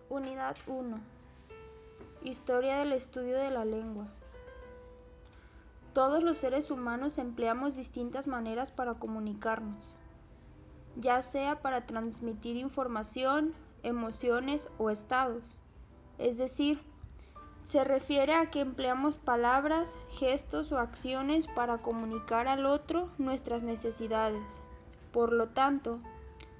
Unidad 1. Historia del estudio de la lengua. Todos los seres humanos empleamos distintas maneras para comunicarnos, ya sea para transmitir información, emociones o estados. Es decir, se refiere a que empleamos palabras, gestos o acciones para comunicar al otro nuestras necesidades. Por lo tanto,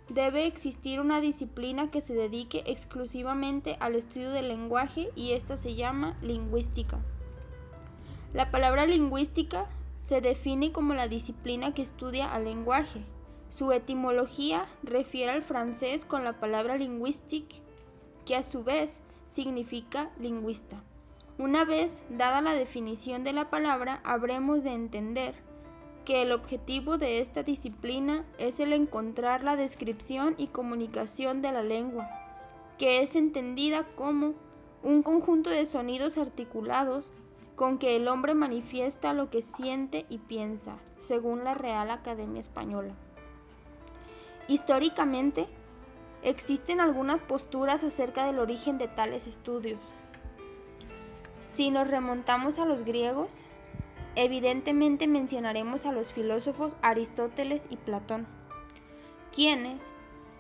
debe existir una disciplina que se dedique exclusivamente al estudio del lenguaje y esta se llama lingüística. La palabra lingüística se define como la disciplina que estudia al lenguaje. Su etimología refiere al francés con la palabra linguistique, que a su vez significa lingüista. Una vez dada la definición de la palabra, habremos de entender que el objetivo de esta disciplina es el encontrar la descripción y comunicación de la lengua, que es entendida como un conjunto de sonidos articulados con que el hombre manifiesta lo que siente y piensa, según la Real Academia Española. Históricamente, existen algunas posturas acerca del origen de tales estudios. Si nos remontamos a los griegos, evidentemente mencionaremos a los filósofos Aristóteles y Platón, quienes,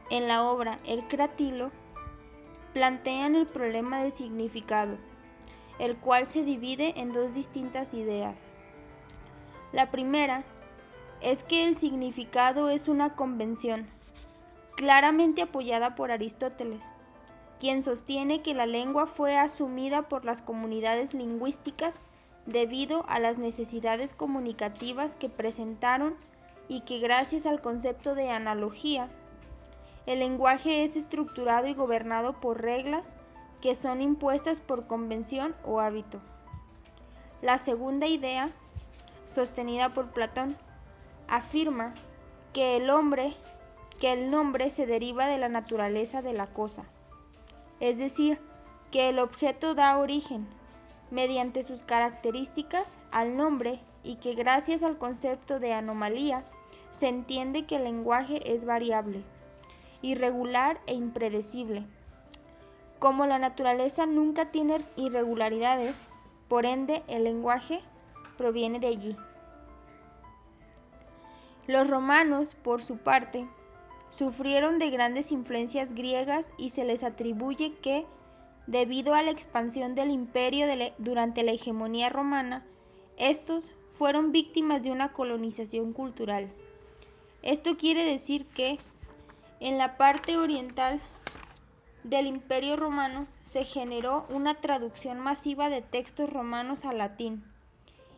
en la obra El Cratilo, plantean el problema del significado, el cual se divide en dos distintas ideas. La primera es que el significado es una convención, claramente apoyada por Aristóteles, quien sostiene que la lengua fue asumida por las comunidades lingüísticas debido a las necesidades comunicativas que presentaron y que gracias al concepto de analogía, el lenguaje es estructurado y gobernado por reglas que son impuestas por convención o hábito. La segunda idea, sostenida por Platón, afirma que el nombre se deriva de la naturaleza de la cosa, es decir, que el objeto da origen, mediante sus características, al nombre y que gracias al concepto de anomalía se entiende que el lenguaje es variable, irregular e impredecible. Como la naturaleza nunca tiene irregularidades, por ende el lenguaje proviene de allí. Los romanos, por su parte, sufrieron de grandes influencias griegas y se les atribuye que, debido a la expansión del imperio durante la hegemonía romana, estos fueron víctimas de una colonización cultural. Esto quiere decir que, en la parte oriental del Imperio Romano se generó una traducción masiva de textos romanos al latín,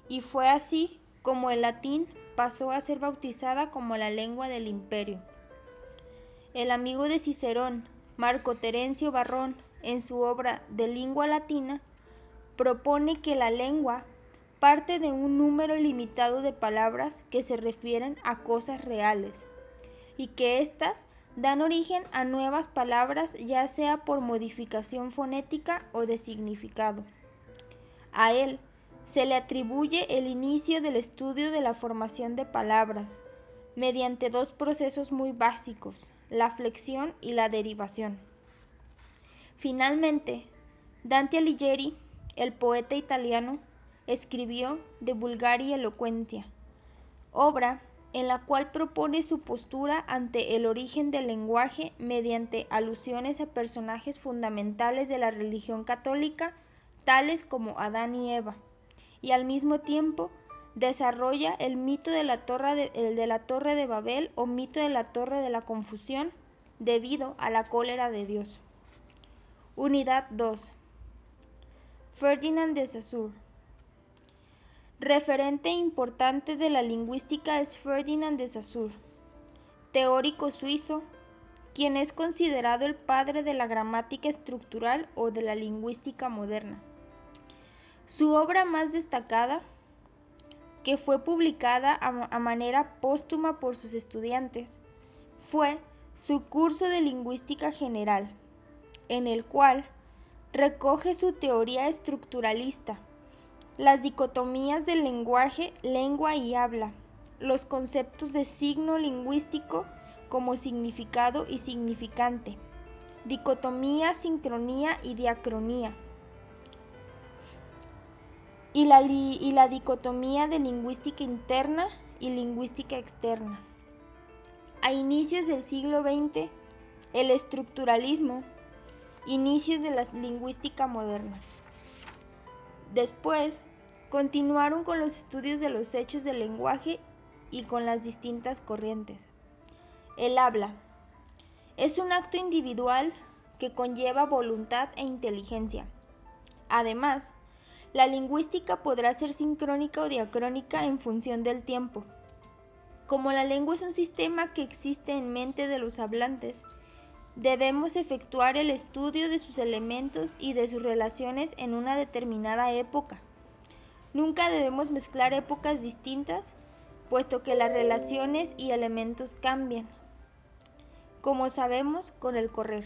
y fue así como el latín pasó a ser bautizada como la lengua del imperio. El amigo de Cicerón, Marco Terencio Varrón, en su obra De Lingua Latina, propone que la lengua parte de un número limitado de palabras que se refieren a cosas reales, y que éstas dan origen a nuevas palabras ya sea por modificación fonética o de significado. A él se le atribuye el inicio del estudio de la formación de palabras, mediante dos procesos muy básicos, la flexión y la derivación. Finalmente, Dante Alighieri, el poeta italiano, escribió De Vulgari Eloquentia, obra en la cual propone su postura ante el origen del lenguaje mediante alusiones a personajes fundamentales de la religión católica, tales como Adán y Eva, y al mismo tiempo desarrolla el mito de la Torre de Babel o mito de la Torre de la Confusión debido a la cólera de Dios. Unidad 2. Ferdinand de Saussure. Referente importante de la lingüística es Ferdinand de Saussure, teórico suizo, quien es considerado el padre de la gramática estructural o de la lingüística moderna. Su obra más destacada, que fue publicada a manera póstuma por sus estudiantes, fue su curso de lingüística general, en el cual recoge su teoría estructuralista, las dicotomías del lenguaje, lengua y habla, los conceptos de signo lingüístico como significado y significante, dicotomía, sincronía y diacronía, y la dicotomía de lingüística interna y lingüística externa. A inicios del siglo XX, el estructuralismo, inicios de la lingüística moderna. Después, continuaron con los estudios de los hechos del lenguaje y con las distintas corrientes. El habla es un acto individual que conlleva voluntad e inteligencia. Además, la lingüística podrá ser sincrónica o diacrónica en función del tiempo. Como la lengua es un sistema que existe en mente de los hablantes, debemos efectuar el estudio de sus elementos y de sus relaciones en una determinada época. Nunca debemos mezclar épocas distintas, puesto que las relaciones y elementos cambian, como sabemos con el correr.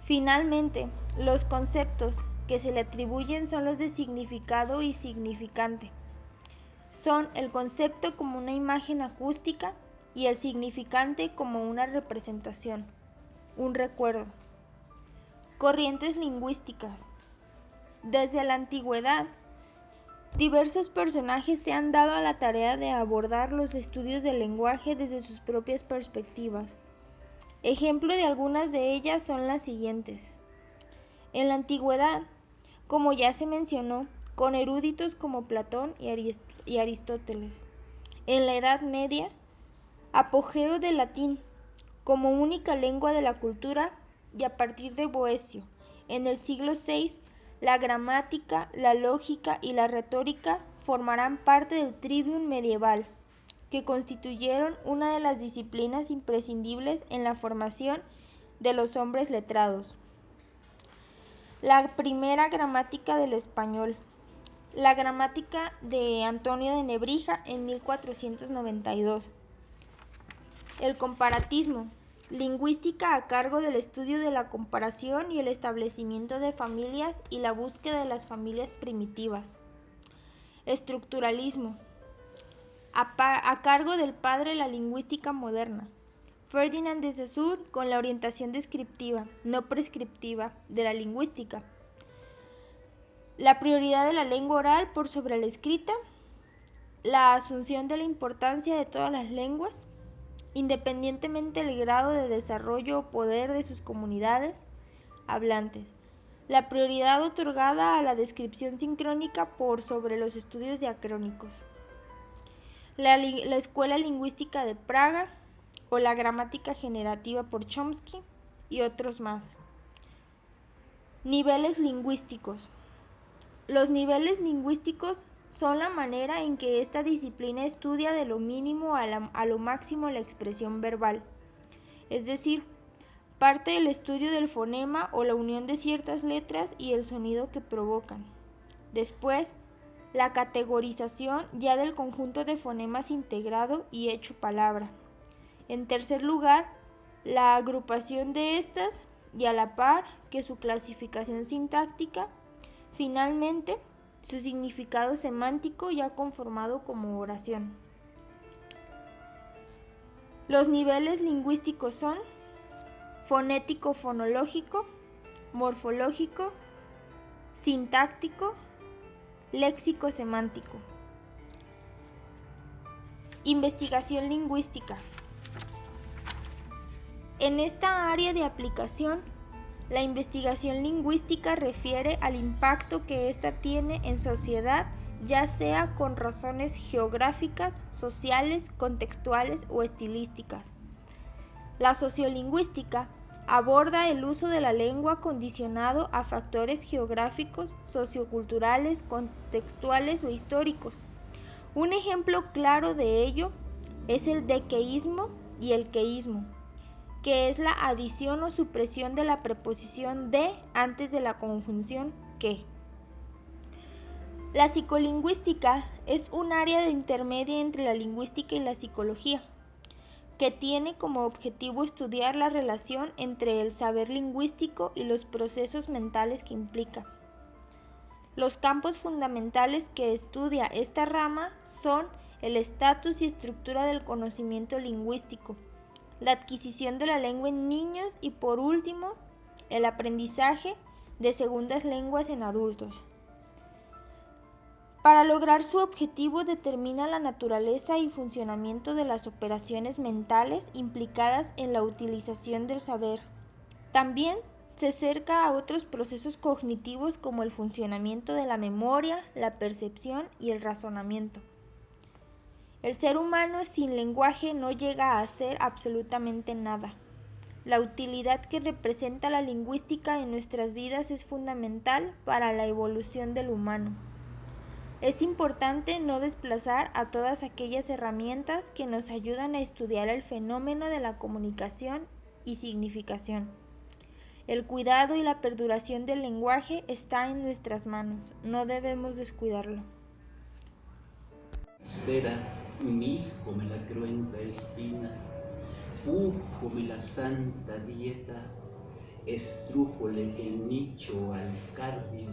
Finalmente, los conceptos que se le atribuyen son los de significado y significante. Son el concepto como una imagen acústica y el significante como una representación, un recuerdo. Corrientes lingüísticas. Desde la antigüedad, diversos personajes se han dado a la tarea de abordar los estudios del lenguaje desde sus propias perspectivas. Ejemplo de algunas de ellas son las siguientes. En la antigüedad, como ya se mencionó, con eruditos como Platón y Aristóteles. En la Edad Media, apogeo del latín como única lengua de la cultura y a partir de Boecio. En el siglo VI, la gramática, la lógica y la retórica formarán parte del trivium medieval, que constituyeron una de las disciplinas imprescindibles en la formación de los hombres letrados. La primera gramática del español. La gramática de Antonio de Nebrija en 1492. El comparatismo. Lingüística a cargo del estudio de la comparación y el establecimiento de familias y la búsqueda de las familias primitivas. Estructuralismo. A cargo del padre la lingüística moderna. Ferdinand de Saussure con la orientación descriptiva, no prescriptiva, de la lingüística. La prioridad de la lengua oral por sobre la escrita, la asunción de la importancia de todas las lenguas, independientemente del grado de desarrollo o poder de sus comunidades hablantes, la prioridad otorgada a la descripción sincrónica por sobre los estudios diacrónicos, la Escuela Lingüística de Praga o la gramática generativa por Chomsky y otros más. Niveles lingüísticos. Los niveles lingüísticos son la manera en que esta disciplina estudia de lo mínimo a lo máximo la expresión verbal, es decir, parte del estudio del fonema o la unión de ciertas letras y el sonido que provocan. Después, la categorización ya del conjunto de fonemas integrado y hecho palabra. En tercer lugar, la agrupación de estas y a la par que su clasificación sintáctica. Finalmente, su significado semántico ya conformado como oración. Los niveles lingüísticos son fonético-fonológico, morfológico, sintáctico, léxico-semántico. Investigación lingüística. En esta área de aplicación, la investigación lingüística refiere al impacto que ésta tiene en sociedad, ya sea con razones geográficas, sociales, contextuales o estilísticas. La sociolingüística aborda el uso de la lengua condicionado a factores geográficos, socioculturales, contextuales o históricos. Un ejemplo claro de ello es el dequeísmo y el queísmo, que es la adición o supresión de la preposición de antes de la conjunción que. La psicolingüística es un área de intermedia entre la lingüística y la psicología, que tiene como objetivo estudiar la relación entre el saber lingüístico y los procesos mentales que implica. Los campos fundamentales que estudia esta rama son el estatus y estructura del conocimiento lingüístico, la adquisición de la lengua en niños y por último, el aprendizaje de segundas lenguas en adultos. Para lograr su objetivo determina la naturaleza y funcionamiento de las operaciones mentales implicadas en la utilización del saber. También se acerca a otros procesos cognitivos como el funcionamiento de la memoria, la percepción y el razonamiento. El ser humano sin lenguaje no llega a hacer absolutamente nada. La utilidad que representa la lingüística en nuestras vidas es fundamental para la evolución del humano. Es importante no desplazar a todas aquellas herramientas que nos ayudan a estudiar el fenómeno de la comunicación y significación. El cuidado y la perduración del lenguaje está en nuestras manos, no debemos descuidarlo. Espera, mi hijo me la cruenta espina, pújome la santa dieta, estrújole el nicho al cardio,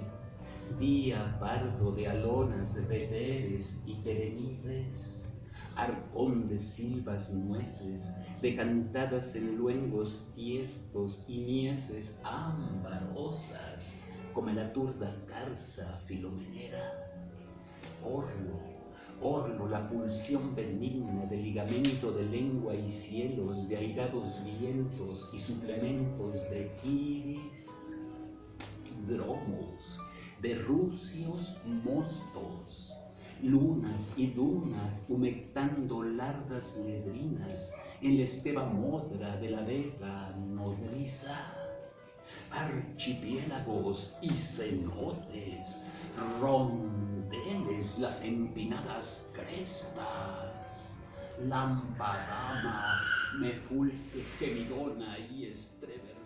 día pardo de alonas, veteres y perenices, arpón de silvas nueces, decantadas en luengos tiestos y mieses ambarosas, como la turda carza filomenera, orlo, la pulsión benigna del ligamento de lengua y cielos, de airados vientos y suplementos de iris, dromos, de rucios mostos, lunas y dunas humectando largas ledrinas en la esteba modra de la vega nodriza, archipiélagos y cenotes, rondeles, las empinadas crestas, lampadama, mefulque, gemidona y estreber.